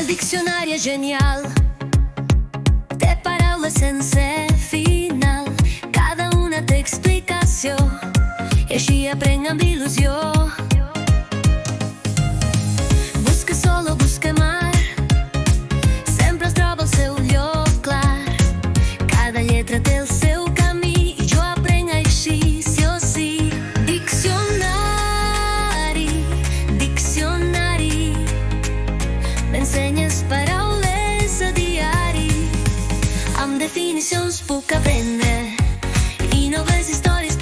diccionari és genial, té paraules sense final, cada una té explicació, i així aprenc amb il·lusió. Busca sol o busca mar, sempre es troba el seu lloc clar, cada lletra té el seu camí, i jo aprenc així, sí o sí. Diccionari, diccionari, m'ensenyes paraules a diari, amb definicions puc aprendre, i noves històries